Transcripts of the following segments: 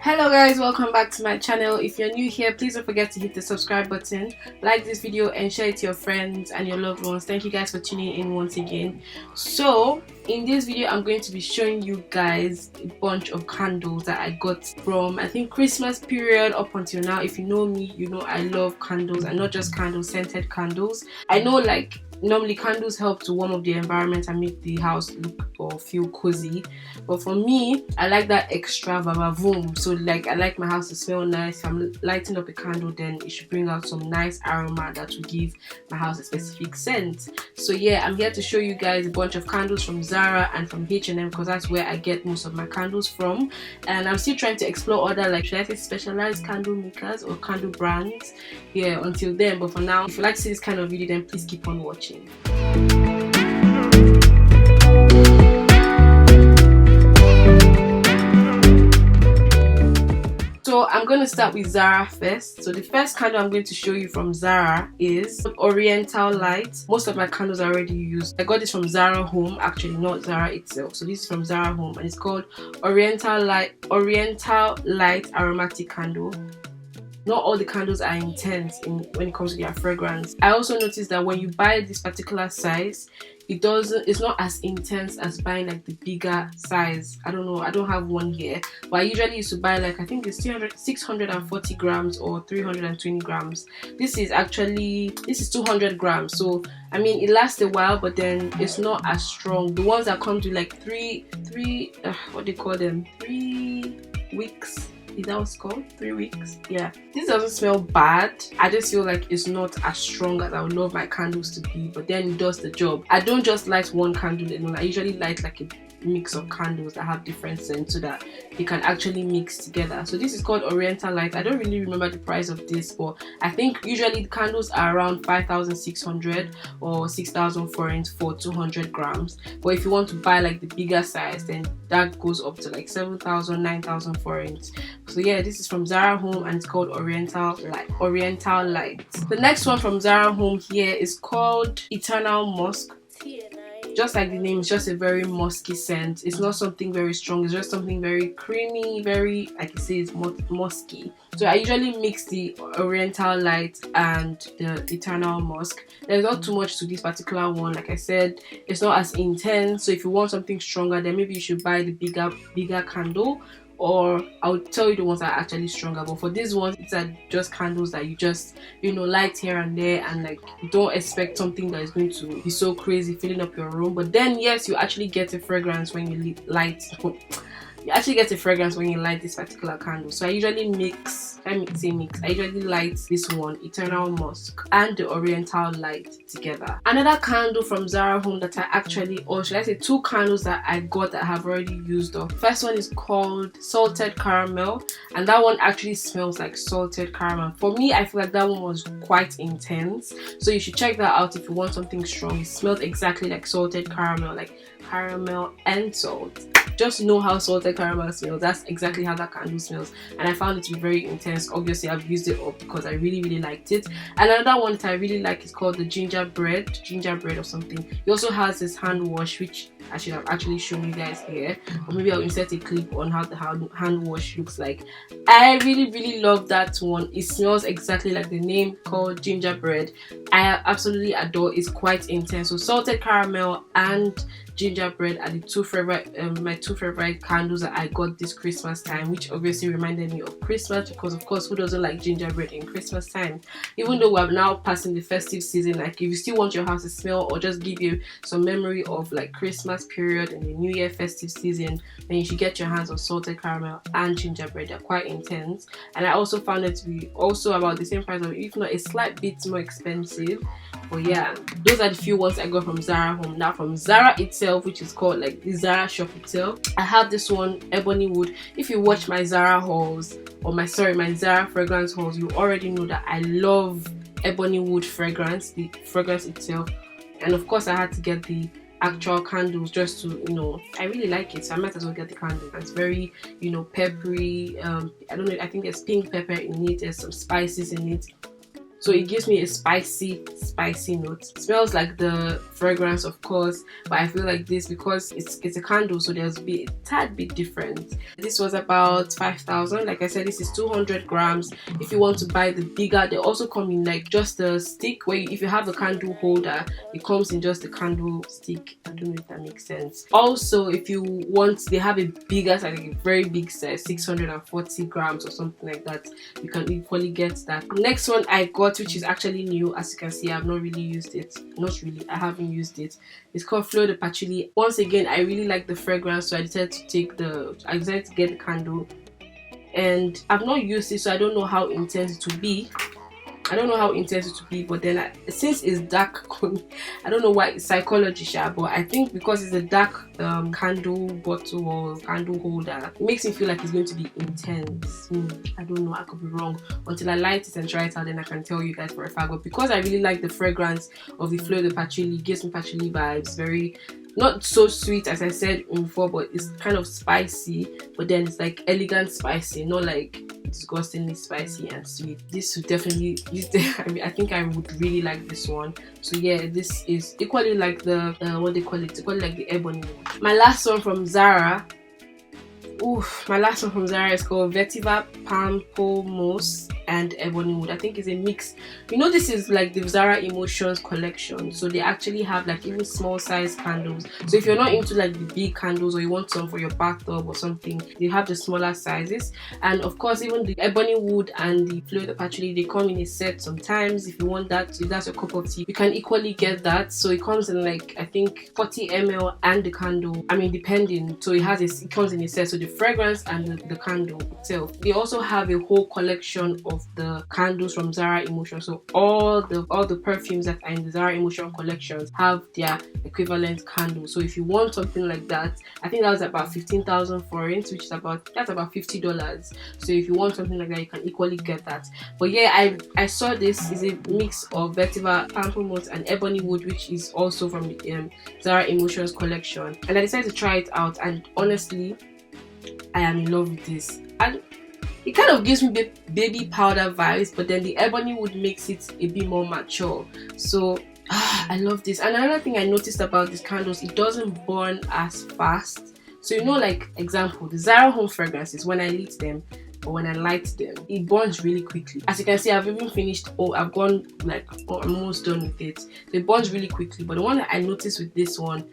Hello guys, welcome back to my channel. If you're new here, please don't forget to hit the subscribe button, like this video and share it to your friends and your loved ones. Thank you guys for tuning in once again. So in this video I'm going to be showing you guys a bunch of candles that I got from I think Christmas period up until now. If you know me, you know I love candles, and not just candles, scented candles. I know like normally candles help to warm up the environment and make the house look or feel cozy, but for me I like that extra vavavoom. So like I like my house to smell nice. If I'm lighting up a candle, then it should bring out some nice aroma that will give my house a specific scent. So yeah, I'm here to show you guys a bunch of candles from Zara and from H&M because that's where I get most of my candles from, and I'm still trying to explore other, like, should I say specialized candle makers or candle brands, yeah, until then. But for now, if you like to see this kind of video, then please keep on watching. So I'm going to start with Zara first. So the first candle I'm going to show you from Zara is Oriental Light. Most of my candles are already used. I got this from Zara Home, actually, not Zara itself. So this is from Zara Home and it's called Oriental Light Aromatic Candle. Not all the candles are intense when it comes to their fragrance. I also noticed that when you buy this particular size, it's not as intense as buying like the bigger size. I don't know, I don't have one here, but I usually used to buy like, I think it's 640 grams or 320 grams. This is 200 grams, so I mean it lasts a while, but then it's not as strong. The ones that come to like what do you call them, 3 weeks, is that what's called? 3 weeks? Yeah. This doesn't smell bad. I just feel like it's not as strong as I would love my candles to be, but then it does the job. I don't just light one candle alone. I usually light like a mix of candles that have different scents so that they can actually mix together. So this is called Oriental Light. I don't really remember the price of this, but I think usually the candles are around 5,600 or 6,000 forints for 200 grams. But if you want to buy like the bigger size, then that goes up to like 7,000, 9,000 forints. So yeah, this is from Zara Home and it's called Oriental Light. The next one from Zara Home here is called Eternal Musk. Just like the name, it's just a very musky scent. It's not something very strong, it's just something very creamy, very, like it says, musky. So I usually mix the Oriental Light and the Eternal Musk. There's not too much to this particular one. Like I said, it's not as intense, so if you want something stronger, then maybe you should buy the bigger candle, or I'll tell you the ones that are actually stronger. But for these ones, it's just candles that you just, you know, light here and there, and like you don't expect something that is going to be so crazy filling up your room. But then yes, you actually get a fragrance when you light this particular candle. So I usually I usually light this one, Eternal Musk, and the Oriental Light together. Another candle from Zara Home that I actually, or should I say two candles that I got that I have already used up. First one is called Salted Caramel, and that one actually smells like salted caramel. For me, I feel like that one was quite intense, so you should check that out if you want something strong. It smelled exactly like salted caramel, like caramel and salt. Just know how salted caramel smells. That's exactly how that candle smells, and I found it to be very intense. Obviously I've used it up because I really liked it. And another one that I really like is called the Gingerbread or something. It also has this hand wash, which I should have actually shown you guys here, or maybe I'll insert a clip on how the hand wash looks like. I really love that one. It smells exactly like the name, called Gingerbread. I absolutely adore it. It's quite intense. So salted caramel and Gingerbread are the my two favorite candles that I got this Christmas time, which obviously reminded me of Christmas, because of course who doesn't like gingerbread in Christmas time? Even though we're now passing the festive season, like if you still want your house to smell or just give you some memory of like Christmas period and the New Year festive season, then you should get your hands on salted caramel and gingerbread. They're quite intense, and I also found it to be also about the same price, or if not a slight bit more expensive. But yeah, those are the few ones I got from Zara Home. Now from Zara itself, which is called like the Zara shop itself, I have this one, Ebony Wood. If you watch my Zara hauls, or my Zara fragrance hauls, you already know that I love Ebony Wood fragrance, the fragrance itself. And of course I had to get the actual candles just to, you know, I really like it, so I might as well get the candle. It's very, you know, peppery. I don't know, I think there's pink pepper in it, there's some spices in it. so it gives me a spicy note. It smells like the fragrance, of course, but I feel like this, because it's a candle, so there's be a tad bit different. This was about 5,000. Like I said, this is 200 grams. If you want to buy the bigger, they also come in like just a stick, where if you have a candle holder, it comes in just a candle stick. I don't know if that makes sense. Also, if you want, they have a bigger size, like a very big size, 640 grams or something like that. You can equally get that. Next one I got, which is actually new, as you can see, I've not really used it. Not really, I haven't used it. It's called Fleur de Patchouli. Once again, I really like the fragrance, so I decided to get the candle, and I've not used it, so I don't know how intense it will be. But then since it's dark, I don't know why it's psychology, but I think because it's a dark candle bottle or candle holder, it makes me feel like it's going to be intense. I don't know, I could be wrong. Until I light it and try it out, then I can tell you guys for a fact. But because I really like the fragrance of the Fleur de Patchouli, it gives me patchouli vibes. Very, not so sweet as I said before, but it's kind of spicy, but then it's like elegant spicy, not like disgustingly spicy and sweet. This would definitely, I think I would really like this one. So yeah, this is equally like the what they call it, equally like the ebony one. My last one from Zara is called Vetiver Pamplemousse and Ebony Wood. I think it's a mix. You know, this is like the Zara Emotions collection, so they actually have like even small size candles. So if you're not into like the big candles, or you want some for your bathtub or something, they have the smaller sizes. And of course, even the Ebony Wood and the Fleur de Patchouli, they come in a set sometimes. If you want that, if that's your cup of tea, you can equally get that. So it comes in like, I think 40 ml and the candle, I mean depending. So it comes in a set, so the fragrance and the candle itself. They also have a whole collection of the candles from Zara Emotion. So all the perfumes that are in the Zara Emotion collections have their equivalent candle. So if you want something like that, I think that was about 15,000 forints, which is about $50. So if you want something like that, you can equally get that. But yeah, I saw this is a mix of Vetiver Pamplemousse and Ebony Wood, which is also from the Zara Emotions collection, and I decided to try it out, and honestly, I am in love with this. And it kind of gives me baby powder vibes, but then the Ebony Wood makes it a bit more mature. So I love this. And another thing I noticed about these candles, it doesn't burn as fast. So you know, like example, the Zara Home fragrances, when I lit them or when I light them, it burns really quickly. As you can see, I've even finished, I've gone like almost done with it. So it burns really quickly. But the one that I noticed with this one,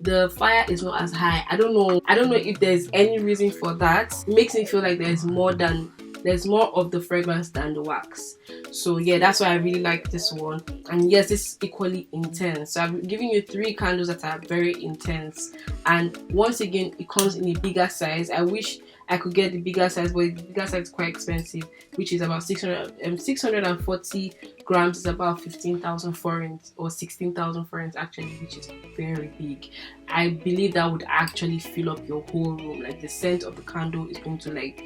the fire is not as high. I don't know if there's any reason for that. It makes me feel like there's more of the fragrance than the wax. So yeah, that's why I really like this one. And yes, this is equally intense. So I'm giving you 3 candles that are very intense, and once again, it comes in a bigger size. I wish I could get the bigger size, but the bigger size is quite expensive, which is about 640 grams is about 15,000 forints or 16,000 forints actually, which is very big. I believe that would actually fill up your whole room. Like the scent of the candle is going to like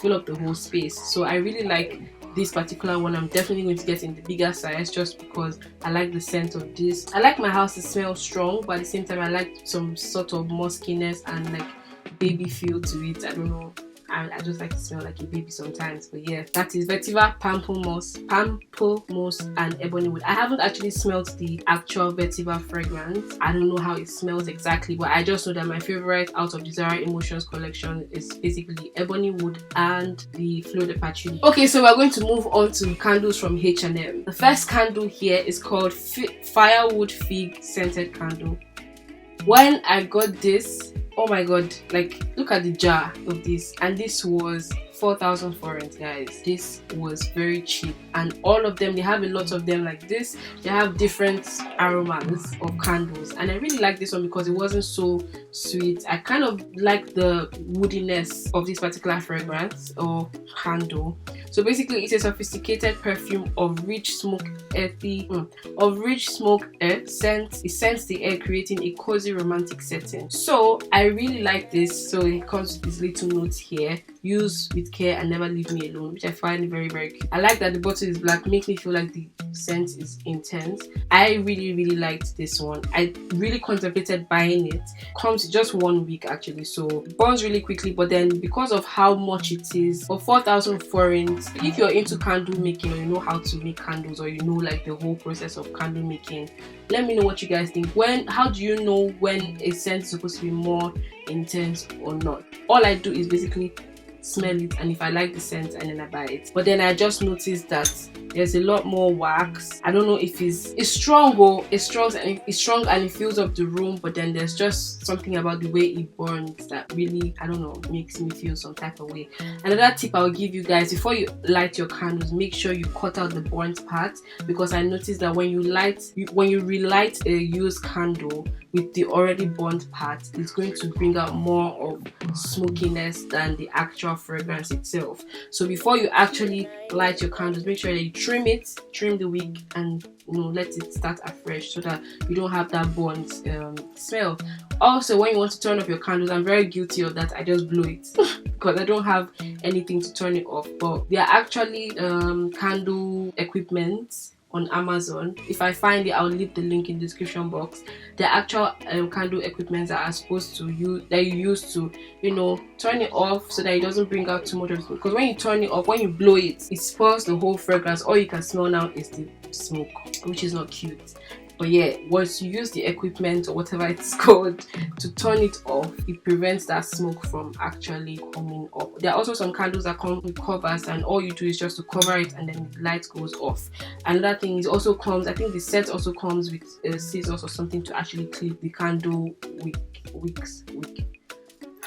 fill up the whole space. So I really like this particular one. I'm definitely going to get in the bigger size just because I like the scent of this. I like my house to smell strong, but at the same time I like some sort of muskiness and like baby feel to it. I don't know, I just like to smell like a baby sometimes. But yeah, that is Vetiver Pamplemousse and Ebony Wood. I haven't actually smelled the actual Vetiver fragrance. I don't know how it smells exactly, but I just know that my favorite out of the Zara Emotions collection is basically Ebony Wood and the Fleur de Patchouli. Okay, so we're going to move on to candles from H&M. The first candle here is called Firewood Fig Scented Candle. When I got this, oh my god, like look at the jar of this, and this was 4,000 forints, guys. This was very cheap, and all of them, they have a lot of them like this. They have different aromas of candles, and I really like this one because it wasn't so sweet. I kind of like the woodiness of this particular fragrance or candle. So basically, it's a sophisticated perfume of rich smoke scent. It scents the air, creating a cozy romantic setting. So I really like this. So it comes with these little notes here. use with care and never leave me alone, which I find very, very cute. I like that the bottle is black, makes me feel like the scent is intense. I really liked this one. I really contemplated buying it. Comes just 1 week actually, so it burns really quickly, but then because of how much it is, for 4,000 forints, if you're into candle making, or you know how to make candles, or you know like the whole process of candle making, let me know what you guys think. How do you know when a scent is supposed to be more intense or not? All I do is basically smell it, and if I like the scent, and then I buy it. But then I just noticed that there's a lot more wax. I don't know if it's strong, or it's strong and it fills up the room, but then there's just something about the way it burns that really, I don't know, makes me feel some type of way. Another tip I'll give you guys: before you light your candles, make sure you cut out the burnt part, because I noticed that when you relight a used candle with the already burnt part, it's going to bring out more of smokiness than the actual fragrance itself. So before you actually light your candles, make sure that you trim the wick, and let it start afresh, so that you don't have that burnt smell. Also, when you want to turn off your candles, I'm very guilty of that. I just blow it because I don't have anything to turn it off. But there are actually candle equipment on Amazon. If I find it, I'll leave the link in the description box. The actual candle equipment that are supposed to use, that you use to turn it off, so that it doesn't bring out too much of smoke. Because when you turn it off, when you blow it, it spoils the whole fragrance. All you can smell now is the smoke, which is not cute. But yeah, once you use the equipment, or whatever it's called, to turn it off, it prevents that smoke from actually coming up. There are also some candles that come with covers, and all you do is just to cover it, and then the light goes off. Another thing is also comes, I think the set also comes with scissors or something to actually clip the candle wicks.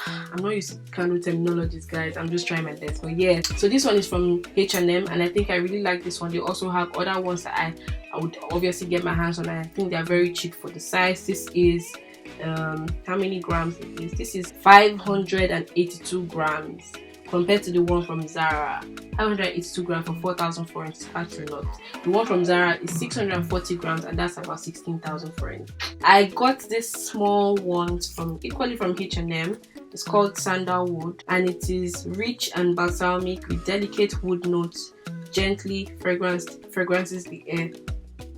I'm not using candle terminologies, guys. I'm just trying my best. But yeah, so this one is from H&M, and I think I really like this one. They also have other ones that I would obviously get my hands on, and I think they're very cheap for the size. This is how many grams it is? This is 582 grams compared to the one from Zara. 582 grams for 4,000 forints is quite a lot. The one from Zara is 640 grams, and that's about 16,000 forints. I got this small one equally from H&M. It's called Sandalwood, and it is rich and balsamic with delicate wood notes, gently fragrances the air.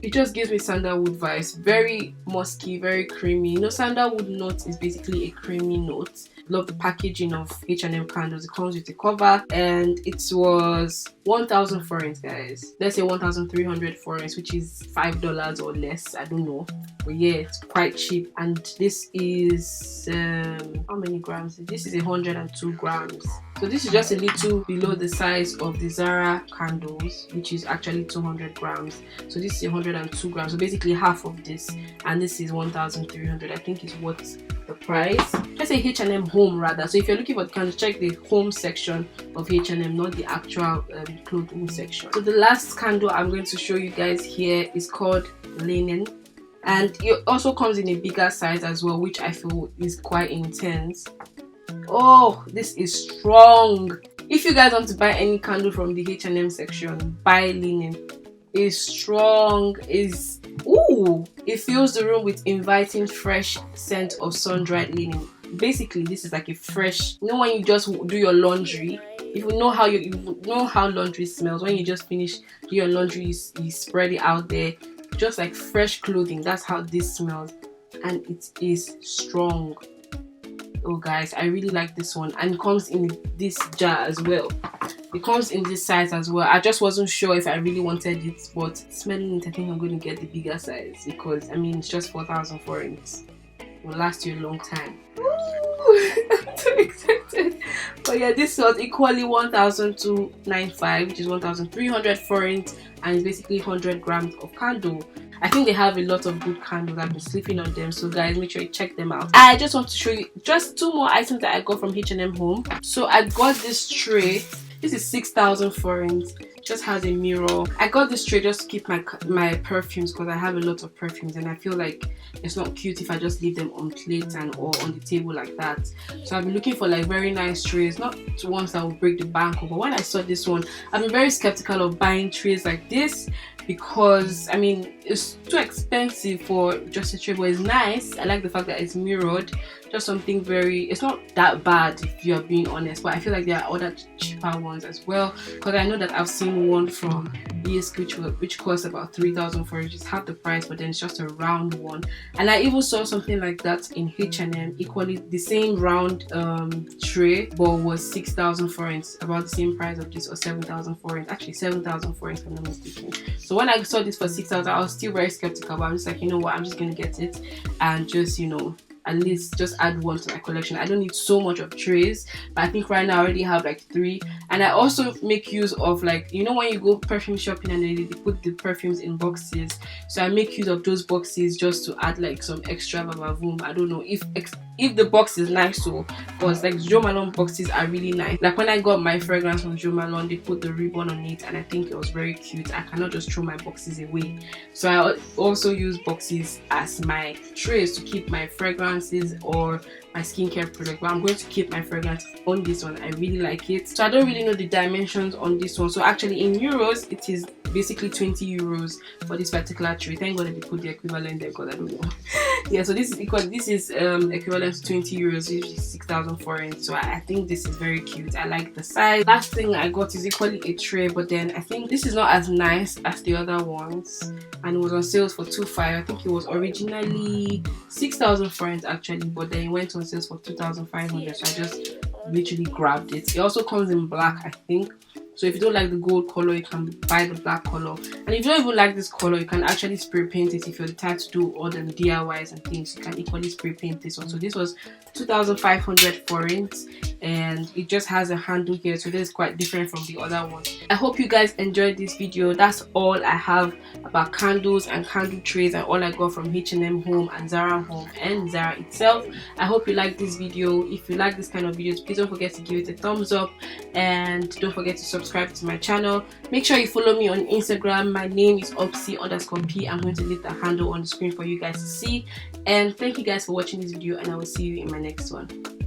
It just gives me sandalwood vibes. Very musky, very creamy. Sandalwood note is basically a creamy note. Love the packaging of H&M Candles. It comes with a cover, and it was 1,000 forints, guys. Let's say 1,300 forints, which is $5 or less. I don't know, but yeah, it's quite cheap. And this is how many grams? This is 102 grams. So this is just a little below the size of the Zara Candles, which is actually 200 grams. So this is 102 grams. So basically half of this, and this is 1,300. I think is what the price. Let's say H&M Home rather. So if you're looking for the candles, check the home section of H&M, not the actual clothing section. So the last candle I'm going to show you guys here is called Linen, and it also comes in a bigger size as well, which I feel is quite intense. Oh, this is strong. If you guys want to buy any candle from the H&M section, buy Linen. It's strong. It fills the room with inviting fresh scent of sun-dried linen. Basically, this is like a fresh, when you just do your laundry, if you know how laundry smells, when you just finish do your laundry, you spread it out there, just like fresh clothing. That's how this smells, and it is strong. Oh guys, I really like this one, and it comes in this jar as well. It comes in this size as well. I just wasn't sure if I really wanted it, but smelling it, I think I'm going to get the bigger size, because it's just 4,000 forints. It will last you a long time. I'm so excited. But yeah, this was equally 1,295, which is 1,300 forints, and it's basically 100 grams of candle. I think they have a lot of good candles. I've been sleeping on them, so guys, make sure you check them out. I just want to show you just 2 more items that I got from H&M Home. So I got this tray. This is 6,000 forints. Just has a mirror. I got this tray just to keep my perfumes, because I have a lot of perfumes, and I feel like it's not cute if I just leave them on plate or on the table like that. So I've been looking for like very nice trays, not ones that will break the bank. But when I saw this one, I've been very skeptical of buying trays like this, because it's too expensive for just a tray, but it's nice. I like the fact that it's mirrored. just something very, it's not that bad if you're being honest, but I feel like there are other cheaper ones as well, because I know that I've seen one from ESK which costs about 3,000 for it, just half the price, but then it's just a round one. And I even saw something like that in H&M, equally the same round tray, but was 6,000 forints, about the same price of this, or 7,000 forints, actually 7,000 forints if I'm not mistaken. So when I saw this for 6,000, I was still very skeptical, but I'm just like, you know what, I'm just gonna get it and just, you know, at least just add one to my collection. I don't need so much of trays, but I think right now I already have like 3. And I also make use of, like, you know, when you go perfume shopping and they put the perfumes in boxes, so I make use of those boxes just to add like some extra vavavoom. I don't know if the box is nice, so because like Jo Malone boxes are really nice. Like when I got my fragrance from Jo Malone, they put the ribbon on it and I think it was very cute. I cannot just throw my boxes away, so I also use boxes as my trays to keep my fragrances or my skincare product. But I'm going to keep my fragrance on this one. I really like it. So I don't really know the dimensions on this one, so actually in euros it is basically 20 euros for this particular tray. Thank God that they put the equivalent there, because I don't know. Yeah, so this is equivalent to 20 euros, which is 6,000 forints. So I think this is very cute. I like the size. Last thing I got is equally a tray, but then I think this is not as nice as the other ones, and it was on sale for 2,500. I think it was originally 6,000 forints actually, but then it went on sale for 2,500, so I just literally grabbed it. It also comes in black, I think. So if you don't like the gold color, you can buy the black color. And if you don't even like this color, you can actually spray paint it. If you're the type to do all the DIYs and things, you can equally spray paint this one. So this was 2,500 forints, and it just has a handle here, so this is quite different from the other one. I hope you guys enjoyed this video. That's all I have about candles and candle trays, and all I got from H&M Home and Zara Home and Zara itself. I hope you like this video. If you like this kind of videos, please don't forget to give it a thumbs up, and don't forget to subscribe to my channel. Make sure you follow me on Instagram. My name is Obsy_P. I'm going to leave the handle on the screen for you guys to see. And thank you guys for watching this video, and I will see you in my next one.